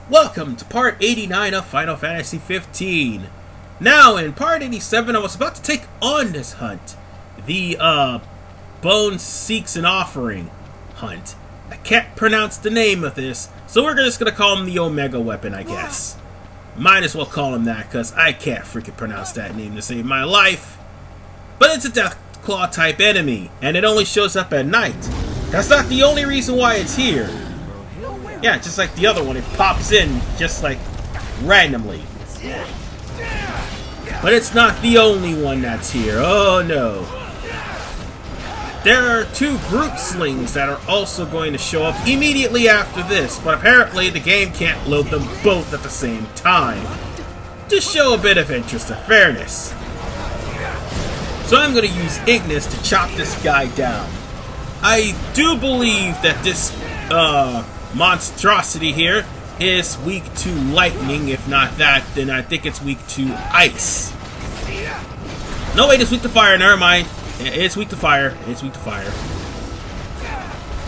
Welcome to part 89 of Final Fantasy 15. Now, in part 87, I was about to take on this hunt. The, Bone Seeks an Offering hunt. I can't pronounce the name of this, so we're just gonna call him the Omega Weapon, I guess. Might as well call him that, because I can't freaking pronounce that name to save my life. But it's a Deathclaw type enemy, and it only shows up at night. That's not the only reason why it's here. Yeah, just like the other one, it pops in just like randomly. But it's not the only one that's here. Oh no. There are two Grootslings that are also going to show up immediately after this, but apparently the game can't load them both at the same time. To show a bit of interest and fairness. So I'm going to use Ignis to chop this guy down. I do believe that this, monstrosity here is weak to lightning. If not that, then I think it's weak to ice. No, wait, it's weak to fire. Never mind. It's weak to fire. It's weak to fire.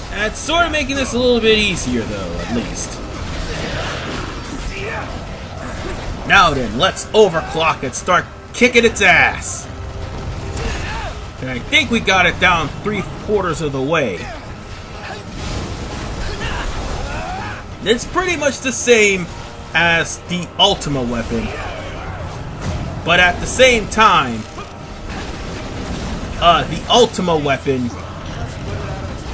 That's sort of making this a little bit easier, though, at least. Now then, let's overclock and start kicking its ass. And I think we got it down 3/4 of the way. It's pretty much the same as the Ultima weapon, but at the same time, the Ultima weapon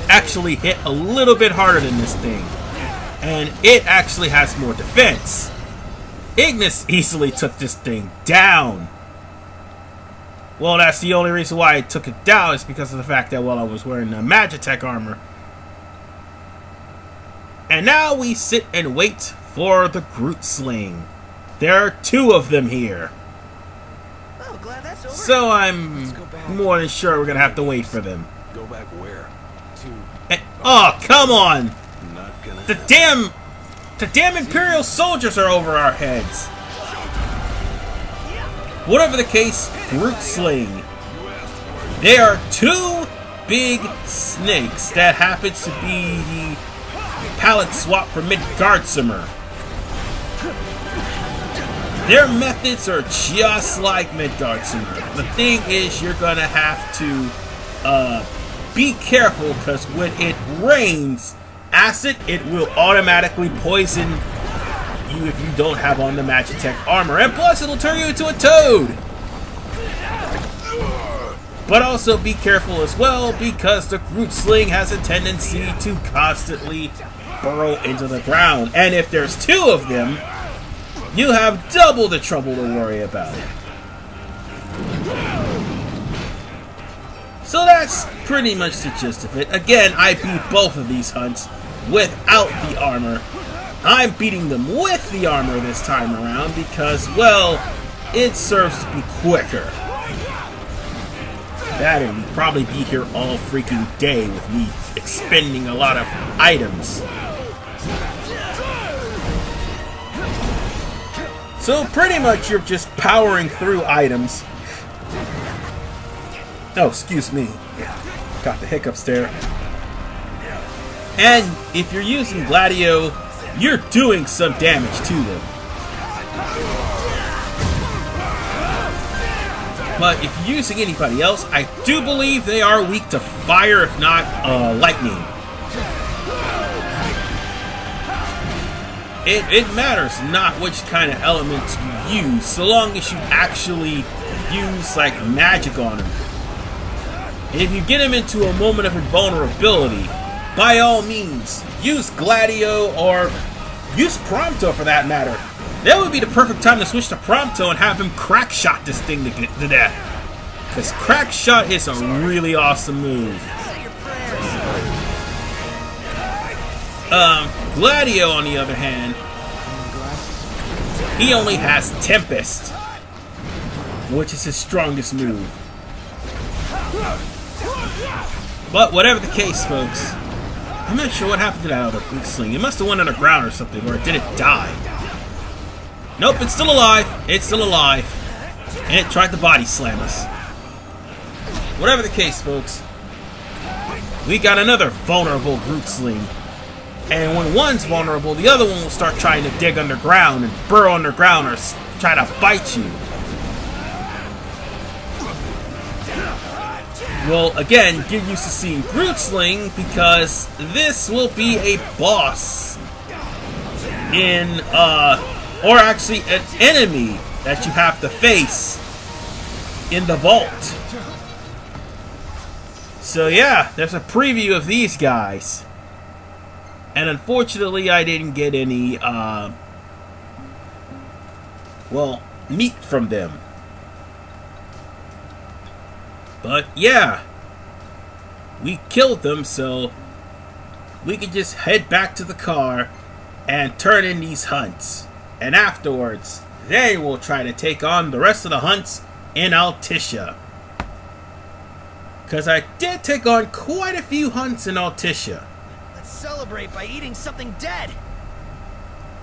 actually hit a little bit harder than this thing, and it actually has more defense. Ignis easily took this thing down. Well, that's the only reason why I took it down, is because of the fact that, well, I was wearing the Magitech armor. And now we sit and wait for the Grootsling. There are two of them here. Oh, glad that's over. So I'm more than sure we're going to have to wait for them. Go back where? Oh, come on! Not gonna The damn Imperial soldiers are over our heads. Whatever the case, Grootsling. They are two big snakes that happens to be the palette swap for Midgardsormr. Their methods are just like Midgardsormr. The thing is, you're gonna have to be careful, because when it rains acid, it will automatically poison you if you don't have on the Magitech armor, and plus it'll turn you into a toad. But also be careful as well, because the Grootsling has a tendency to constantly burrow into the ground, and if there's two of them, you have double the trouble to worry about. So that's pretty much the gist of it. Again, I beat both of these hunts without the armor. I'm beating them with the armor this time around because, well, it serves to be quicker. That, and we'd probably be here all freaking day with me expending a lot of items. So pretty much you're just powering through items. Oh, excuse me. Got the hiccups there. And if you're using Gladio, you're doing some damage to them. But if you're using anybody else, I do believe they are weak to fire, if not lightning. It matters not which kind of element you use, so long as you actually use like magic on them. And if you get them into a moment of invulnerability, by all means, use Gladio or use Prompto for that matter. That would be the perfect time to switch to Prompto and have him crack shot this thing to death. Because crack shot is a really awesome move. Gladio, on the other hand, he only has Tempest, which is his strongest move. But whatever the case, folks, I'm not sure what happened to that other Grootsling. It must have went underground or something, or did it die? Nope, it's still alive. It's still alive. And it tried to body slam us. Whatever the case, folks, we got another vulnerable Grootsling. And when one's vulnerable, the other one will start trying to dig underground and burrow underground or try to bite you. Well, again, get used to seeing Grootsling because this will be a boss in, or actually an enemy that you have to face in the vault. So yeah, there's a preview of these guys. And unfortunately, I didn't get any, well, meat from them. But yeah, we killed them, so we can just head back to the car and turn in these hunts. And afterwards, they will try to take on the rest of the hunts in Altissia. Because I did take on quite a few hunts in Altissia. Let's celebrate by eating something dead.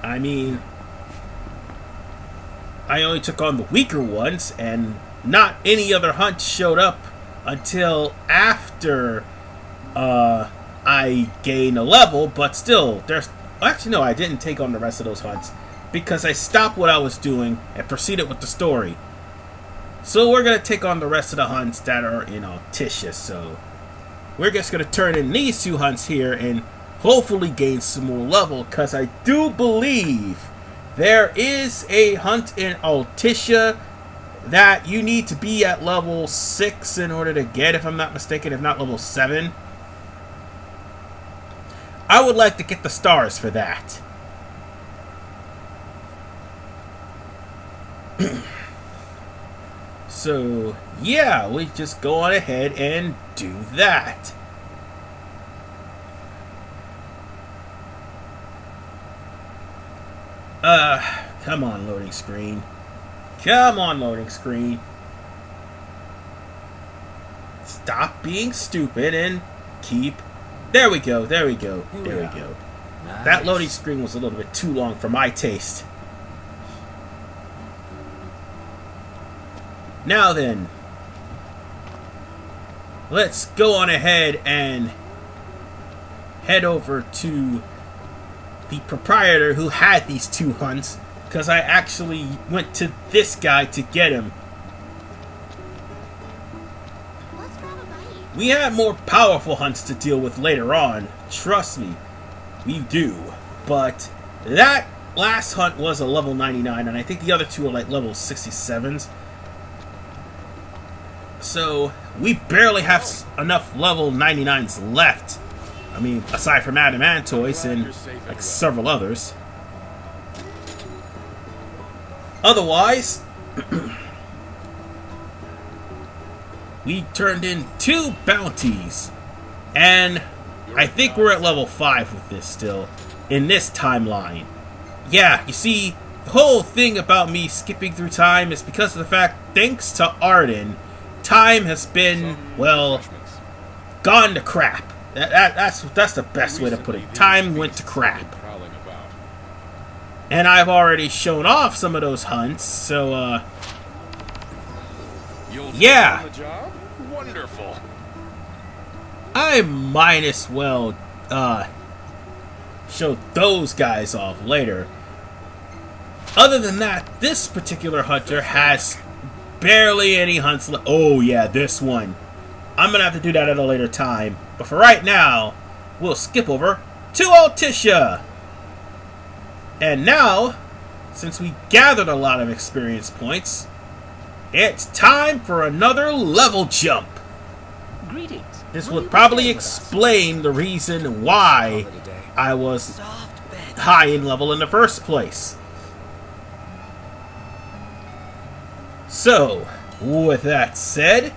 I mean, I only took on the weaker ones, and not any other hunts showed up until after I gained a level. But still, there's... Actually, no, I didn't take on the rest of those hunts because I stopped what I was doing and proceeded with the story. So we're going to take on the rest of the hunts that are in Altissia. So we're just going to turn in these two hunts here and hopefully gain some more level, because I do believe there is a hunt in Altissia that you need to be at level 6 in order to get, if I'm not mistaken, if not level 7. I would like to get the stars for that. So, yeah, we just go on ahead and do that. Come on, loading screen. Come on, loading screen. Stop being stupid and keep... There we go, there we go, there we go. Nice. That loading screen was a little bit too long for my taste. Now then, let's go on ahead and head over to the proprietor who had these two hunts, because I actually went to this guy to get him. We have more powerful hunts to deal with later on, trust me, we do. But that last hunt was a level 99, and I think the other two are like level 67s. So we barely have enough level 99s left. I mean, aside from Adamantoise and like several others. Otherwise, we turned in 2 bounties. And I think we're at level 5 with this still, in this timeline. Yeah, you see, the whole thing about me skipping through time is because of the fact, thanks to Arden, time has been, well, gone to crap. That's the best way to put it. Time went to crap. And I've already shown off some of those hunts, so, yeah. Wonderful. I might as well, show those guys off later. Other than that, this particular hunter has barely any hunts left. Oh yeah, this one. I'm gonna have to do that at a later time. But for right now, we'll skip over to Altissia. And now, since we gathered a lot of experience points, it's time for another level jump. Greetings. This would probably explain the reason why I was high in level in the first place. So, with that said,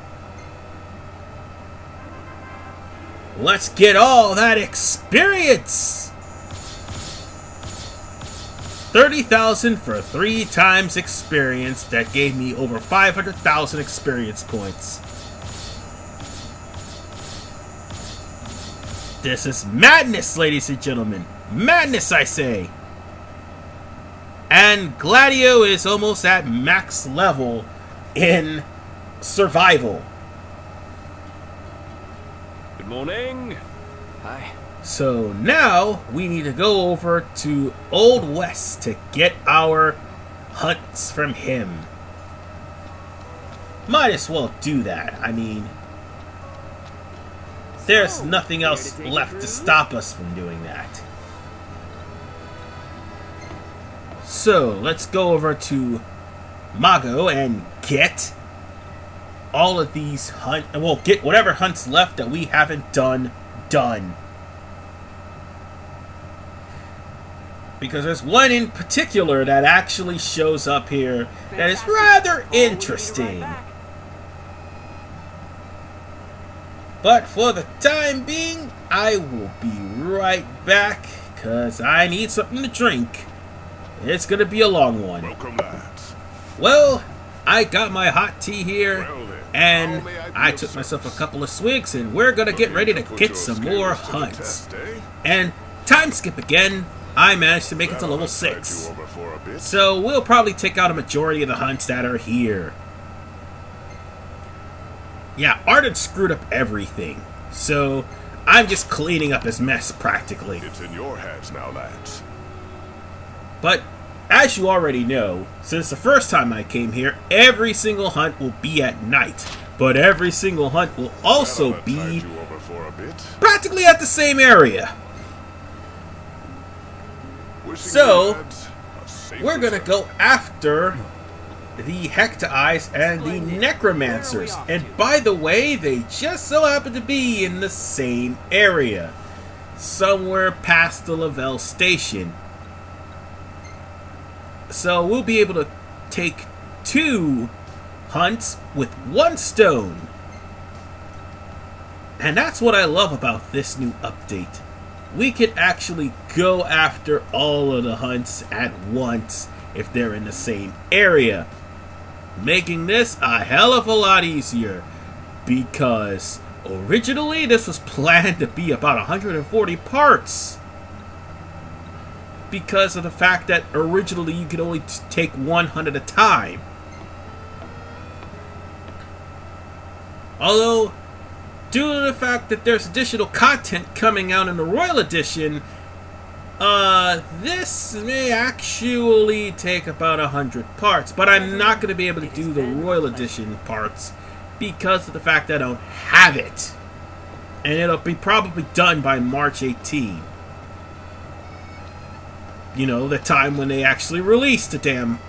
let's get all that experience! 30,000 for 3 times experience. That gave me over 500,000 experience points. This is madness, ladies and gentlemen. Madness, I say. And Gladio is almost at max level in survival. Good morning. Hi. So now we need to go over to Old West to get our hunts from him. Might as well do that. I mean, there's nothing else left to stop us from doing that. So let's go over to Mago and get all of these get whatever hunts left that we haven't done. Because there's one in particular that actually shows up here that is rather interesting. But for the time being, I will be right back because I need something to drink. It's gonna be a long one. Welcome, lads. Well, I got my hot tea here, Well then, and how may I be I of took myself a service? couple of swigs, and we're gonna get ready to Put get your some more skills to the hunts. test, eh? And time skip again, I managed to make it to Well, level I'll tide 6. you over for a bit. So we'll probably take out a majority of the hunts that are here. Yeah, Arden screwed up everything. So I'm just cleaning up his mess practically. It's in your hands now, lads. But as you already know, since the first time I came here, every single hunt will be at night. But every single hunt will also Well, I'll be tide you over for a bit. practically at the same area. Wishing So, you lads a safe We're gonna return. go after the Hecta-Eyes and the Necromancers. And by the way, they just so happen to be in the same area. Somewhere past the Lavelle station. So we'll be able to take 2 hunts with 1 stone. And that's what I love about this new update. We can actually go after all of the hunts at once if they're in the same area. Making this a hell of a lot easier. Because originally this was planned to be about 140 parts. Because of the fact that originally you could only take 1 hunt at a time. Although, due to the fact that there's additional content coming out in the Royal Edition, this may actually take about 100 parts. But I'm not going to be able to do the Royal Edition parts because of the fact that I don't have it. And it'll be probably done by March 18. You know, the time when they actually released the damn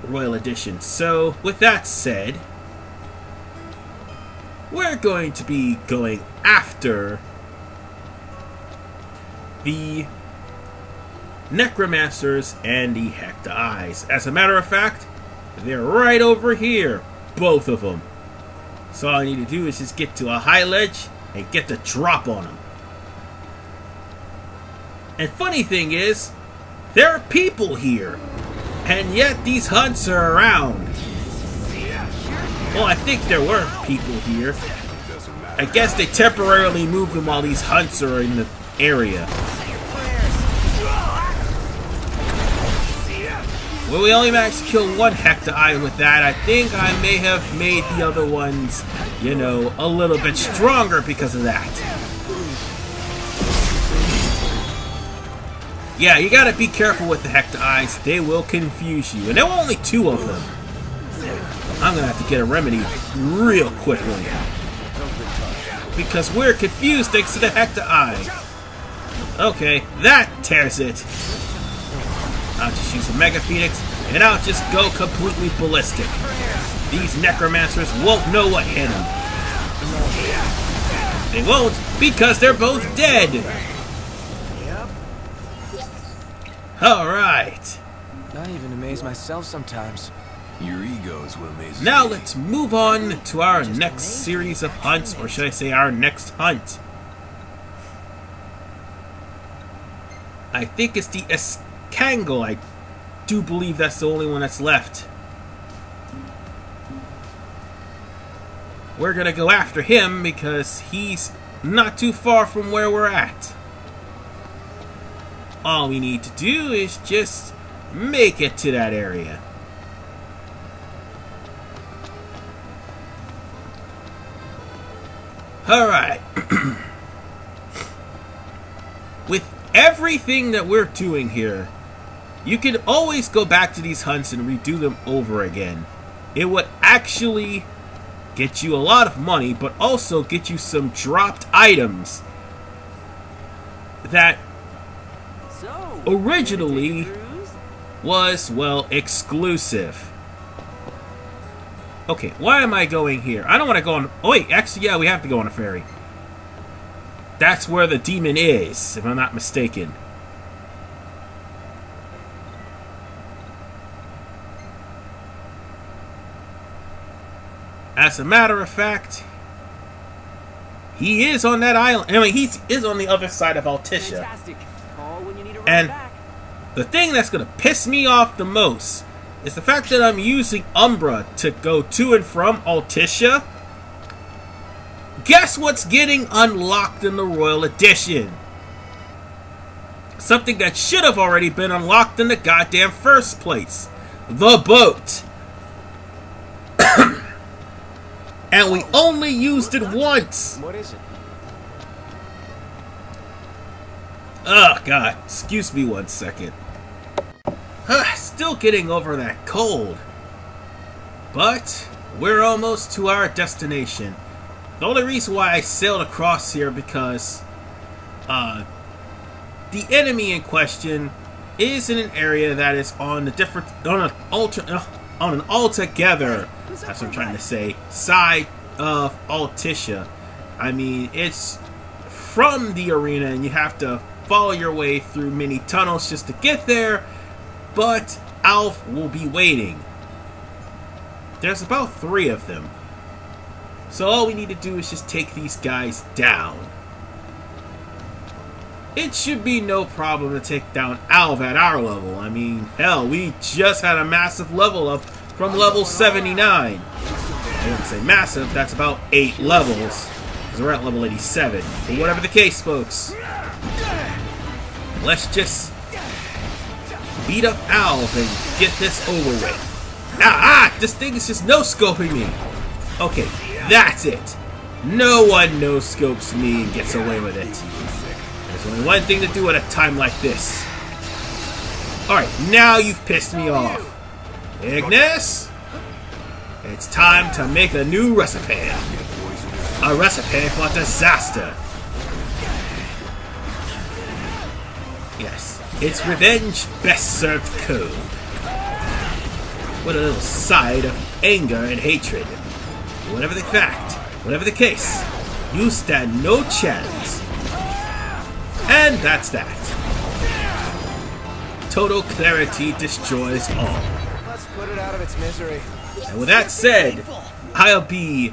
Royal Edition. So, with that said, we're going to be going after the Necromancers and the Hecta-Eyes. As a matter of fact, they're right over here, both of them. So all I need to do is just get to a high ledge and get the drop on them. And funny thing is, there are people here, and yet these hunts are around. Well, I think there were people here. I guess they temporarily moved them while these hunts are in the area. Well, we only managed to kill 1 Hecta-Eye with that. I think I may have made the other ones, you know, a little bit stronger because of that. Yeah, you gotta be careful with the Hecta-Eyes. They will confuse you. And there were only 2 of them. I'm gonna have to get a remedy real quickly. Because we're confused thanks to the Hecta-Eye. Okay, that tears it. I'll just use a Mega Phoenix, and I'll just go completely ballistic. These Necromancers won't know what hit them. They won't, because they're both dead. Alright. I even amaze myself sometimes. Your egos will amaze Now me. let's move on to our next series of hunts, or should I say our next hunt. I think it's the Escangle. I do believe that's the only one that's left. We're gonna go after him because he's not too far from where we're at. All we need to do is just make it to that area. Alright. everything that we're doing here, you can always go back to these hunts and redo them over again. It would actually get you a lot of money, but also get you some dropped items that So, originally ready to take a cruise? was, well, exclusive. Okay, why am I going here? I don't want to go on... Oh, wait, actually, yeah, we have to go on a ferry. That's where the demon is, if I'm not mistaken. As a matter of fact, he is on that island. I mean, he is on the other side of Altissia. Fantastic. Call when you need a ride And back. the thing that's going to piss me off the most is the fact that I'm using Umbra to go to and from Altissia. Guess what's getting unlocked in the Royal Edition? Something that should have already been unlocked in the goddamn first place. The boat. And we only used it once. What is it? Oh, God. Excuse me 1 second. Still getting over that cold. But we're almost to our destination. The only reason why I sailed across here because the enemy in question is in an area that is on an altogether, that's what I'm trying to say, side of Altissia. I mean, it's from the arena and you have to follow your way through many tunnels just to get there, but Alf will be waiting. There's about 3 of them. So all we need to do is just take these guys down. It should be no problem to take down Alv at our level. I mean, hell, we just had a massive level up from level 79. I wouldn't say massive, that's about 8 levels. Because we're at level 87. But whatever the case, folks, let's just beat up Alv and get this over with. This thing is just no-scoping me. Okay, that's it. No one no-scopes me and gets away with it. There's only one thing to do at a time like this. Alright, now you've pissed me off. Ignis, it's time to make a new recipe. A recipe for disaster. Yes, it's revenge best served cold. With a little side of anger and hatred. Whatever the fact, whatever the case, you stand no chance. And that's that. Total clarity destroys all. Let's put it out of its misery. And with that said, I'll be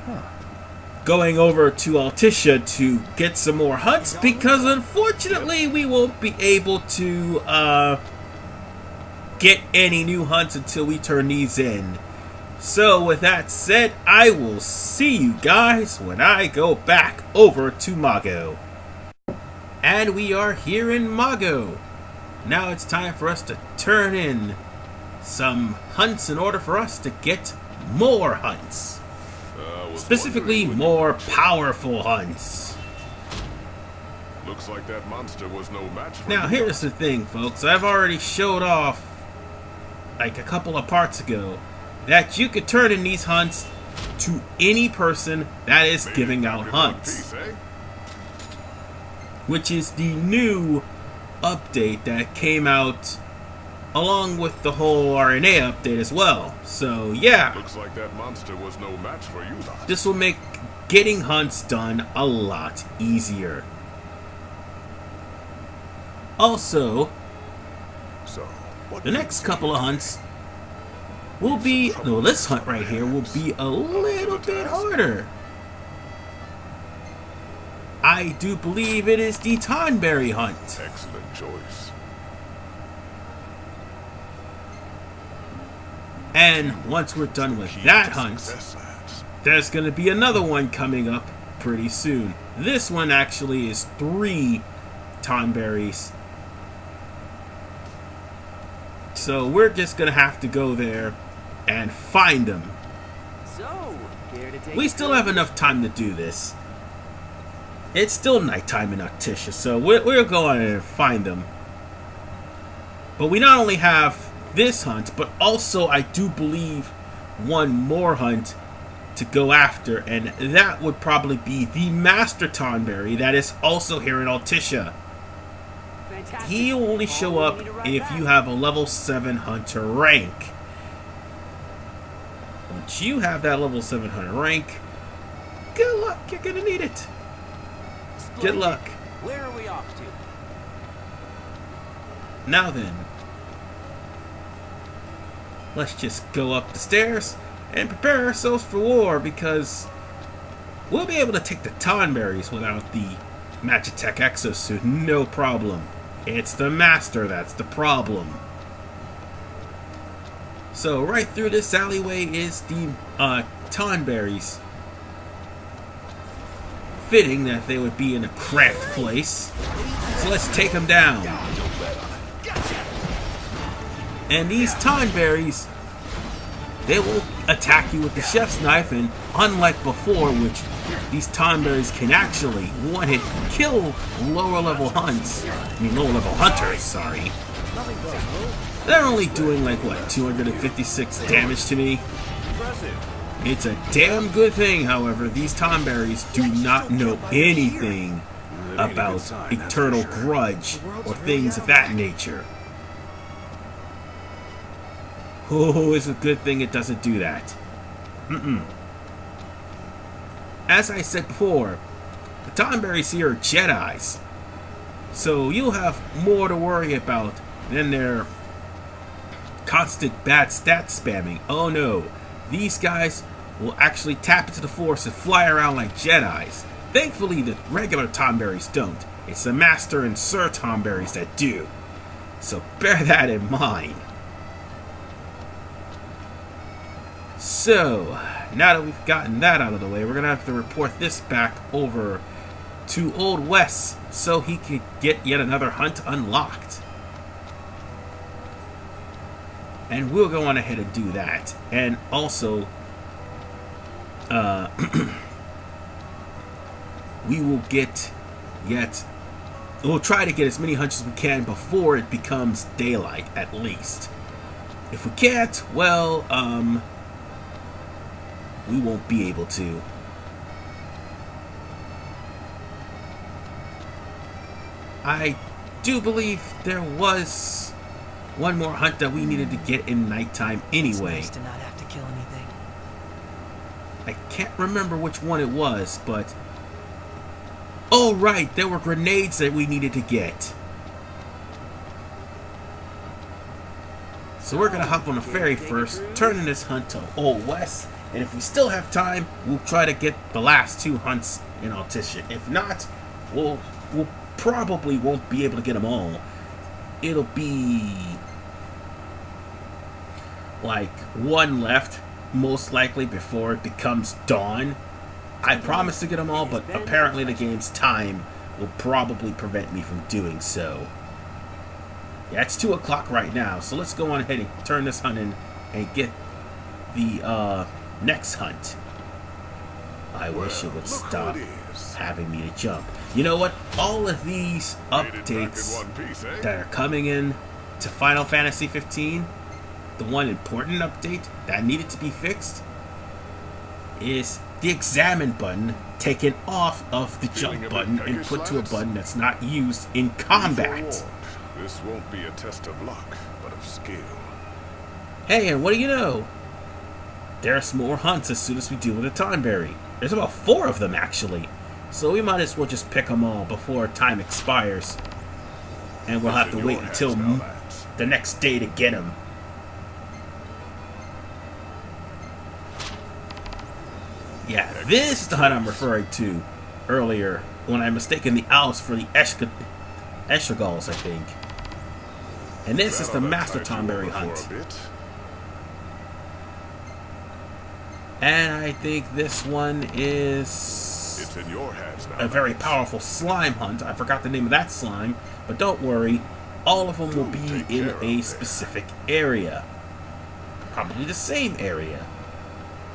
going over to Altissia to get some more hunts because unfortunately we won't be able to get any new hunts until we turn these in. So with that said, I will see you guys when I go back over to Mago. And we are here in Mago. Now it's time for us to turn in some hunts in order for us to get more hunts. Specifically, more powerful hunts. Looks like that monster was no match for Now you. here's the thing, folks. I've already showed off, like a couple of parts ago, that you could turn in these hunts to any person that is giving out hunts. Which is the new update that came out along with the whole RNA update as well. So yeah, Looks like that monster was no match for you lot. this will make getting hunts done a lot easier. Also, So, what the do you next think? couple of hunts will be, no, this hunt right here will be a little bit harder. I do believe it is the Tonberry hunt. Excellent choice. And once we're done with Key that to hunt, success, lads. there's going to be another one coming up pretty soon. This one actually is 3 Tonberries. So we're just going to have to go there and find them. So, care to take We a still have cruise? enough time to do this. It's still nighttime in Altissia, so we'll go on and find them. But we not only have this hunt, but also I do believe one more hunt to go after, and that would probably be the Master Tonberry that is also here in Altissia. Fantastic. He'll only show All up we need to run if back. you have a level 7 hunter rank. Once you have that level 7 hunter rank, good luck, you're gonna need it. Good Splendid. luck. Where are we off to? Now then, let's just go up the stairs and prepare ourselves for war, because we'll be able to take the Tonberries without the Magitech exosuit, no problem. It's the Master that's the problem. So right through this alleyway is the Tonberries. Fitting that they would be in a cramped place. So let's take them down. And these Tonberries, they will attack you with the chef's knife, and unlike before, which these Tonberries can actually one-hit kill lower level hunters, sorry. They're only doing like, what, 256 damage to me? It's a damn good thing, however, these Tonberries do not know anything about eternal grudge or things of that nature. Oh, it's a good thing it doesn't do that. As I said before, the Tonberries here are Jedis, so you'll have more to worry about than their constant bad stat spamming. Oh no, these guys will actually tap into the Force and fly around like Jedis. Thankfully, the regular Tonberries don't. It's the Master and Sir Tonberries that do. So bear that in mind. So, now that we've gotten that out of the way, we're going to have to report this back over to Old Wes so he could get yet another hunt unlocked. And we'll go on ahead and do that. And also, we will we'll try to get as many hunts as we can before it becomes daylight, at least. If we can't, well, we won't be able to. I do believe there was one more hunt that we needed to get in nighttime anyway. It's nice to not have to kill anything. I can't remember which one it was, but... Oh, right, there were grenades that we needed to get. So we're going to hop on a ferry first, turning this hunt to Old West, and if we still have time, we'll try to get the last 2 hunts in Altissia. If not, we'll probably won't be able to get them all. It'll be like 1 left, most likely, before it becomes dawn. I promise to get them all, but apparently the game's time will probably prevent me from doing so. Yeah, it's 2 o'clock right now, so let's go on ahead and turn this hunt in and get the next hunt. I wish it would stop having me to jump. You know what? All of these updates that are coming in to Final Fantasy 15, the one important update that needed to be fixed is the examine button taken off of the jump button and put to a button that's not used in combat. This won't be a test of luck, but of skill. Hey, and what do you know? There's more hunts as soon as we deal with a Tonberry. There's about 4 of them, actually. So we might as well just pick them all before time expires. And we'll have to wait until the next day to get them. Yeah, this is the hunt I'm referring to earlier when I mistaken the owls for the Estragals, I think. And this is the Master Tonberry hunt. And I think this one is It's in your hands now, a very powerful slime hunt. I forgot the name of that slime, but don't worry. All of them will be in a specific area. Probably the same area.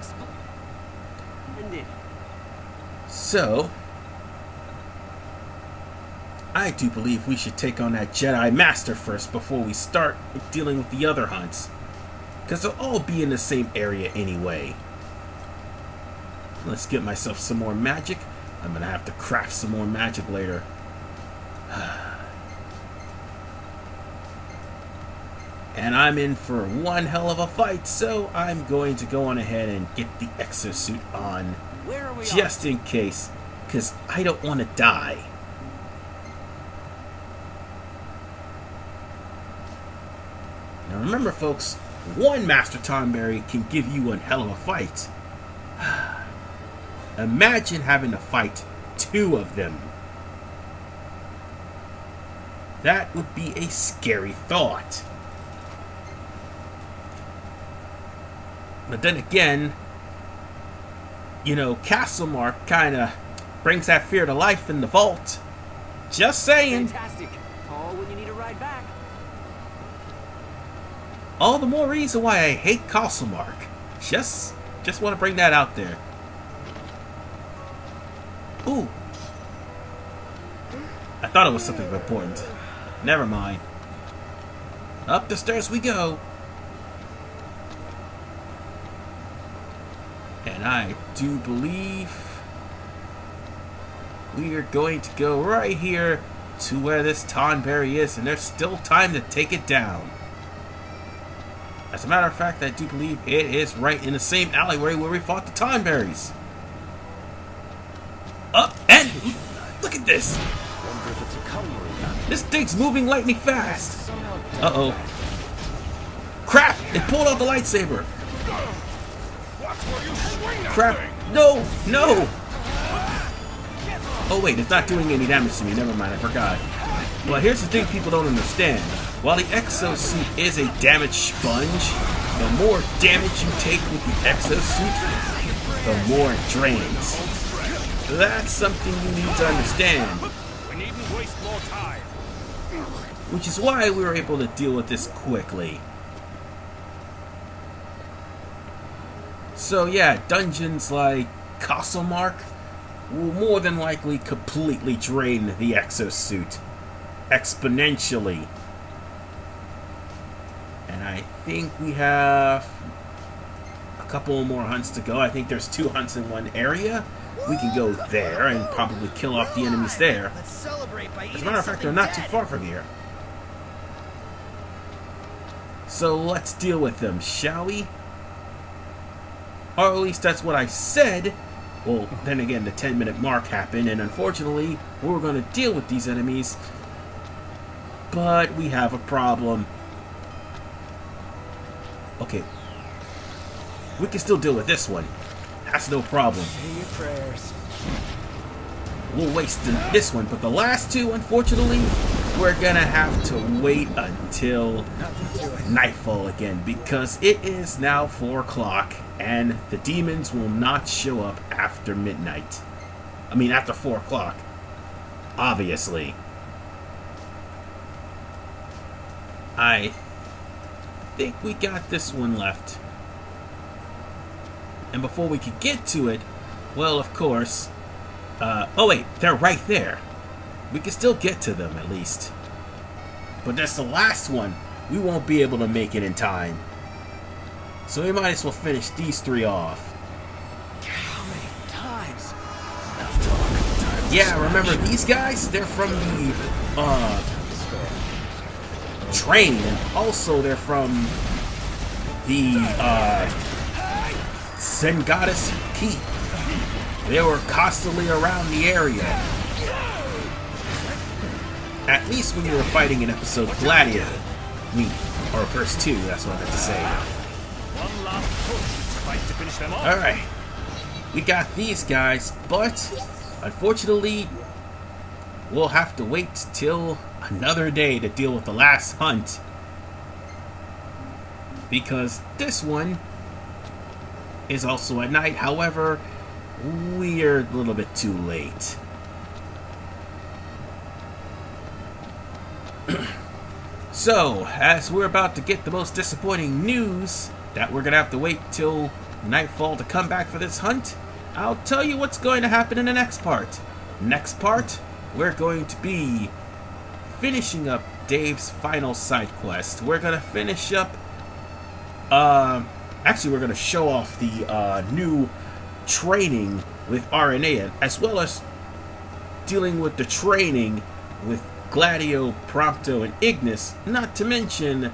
Splendid. So, I do believe we should take on that Jedi Master first before we start dealing with the other hunts. Because they'll all be in the same area anyway. Let's get myself some more magic. I'm going to have to craft some more magic later. And I'm in for one hell of a fight, so I'm going to go on ahead and get the exosuit on. Where are we Just in case. Because I don't want to die. Now remember, folks, one Master Tonberry can give you one hell of a fight. Imagine having to fight two of them. That would be a scary thought. But then again, you know, Castlemark kind of brings that fear to life in the vault. Just saying. Fantastic. Call when you need a ride back. All the more reason why I hate Castlemark. Just want to bring that out there. Ooh. I thought it was something important. Never mind. Up the stairs we go. And I do believe we are going to go right here to where this Tonberry is, and there's still time to take it down. As a matter of fact, I do believe it is right in the same alleyway where we fought the Tonberries. Up and look at this. This thing's moving lightning fast. Uh-oh. Crap! It pulled out the lightsaber. Crap! No! No! Oh wait, it's not doing any damage to me. Never mind, I forgot. Well, here's the thing people don't understand. While the exosuit is a damage sponge, the more damage you take with the exosuit, the more it drains. That's something you need to understand. We needn't waste more time. Which is why we were able to deal with this quickly. So yeah, dungeons like Castlemark will more than likely completely drain the exosuit. Exponentially. And I think we have a couple more hunts to go. I think there's 2 hunts in one area. We can go there and probably kill off the enemies there. As a matter of fact, they're not too far from here. So let's deal with them, shall we? Or at least that's what I said. Well, then again, the 10-minute mark happened, and unfortunately, we were going to deal with these enemies. But we have a problem. Okay. We can still deal with this one. That's no problem. Say your prayers. We'll waste this one, but the last 2, unfortunately, we're gonna have to wait until nightfall again, because it is now 4 o'clock, and the demons will not show up after midnight. I mean, after 4 o'clock. Obviously. I think we got this one left. And before we could get to it, well, of course... oh wait, they're right there. We can still get to them, at least. But that's the last one. We won't be able to make it in time. So we might as well finish these 3 off. How many times? Yeah, remember these guys? They're from the, train. And also they're from the, Sen Goddess Keep. They were constantly around the area. At least when you were fighting in episode Gladiator. Or first 2, that's what I meant to say. One last push. Fight to finish them off. Alright. We got these guys, but unfortunately, we'll have to wait till another day to deal with the last hunt. Because this one is also at night. However, we're a little bit too late. So, as we're about to get the most disappointing news that we're gonna have to wait till nightfall to come back for this hunt, I'll tell you what's going to happen in the next part. Next part, we're going to be finishing up Dave's final side quest. We're gonna finish up. Actually, we're gonna show off the new training with RNA, as well as dealing with the training with Gladio, Prompto, and Ignis. Not to mention,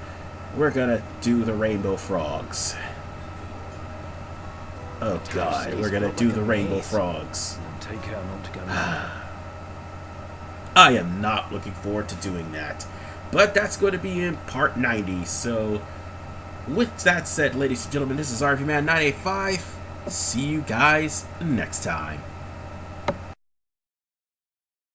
we're gonna do the Rainbow Frogs. Oh god, we're gonna do the Rainbow Frogs. Take care not to go I am not looking forward to doing that. But that's going to be in part 90. So, with that said, ladies and gentlemen, this is RVMan985. See you guys next time.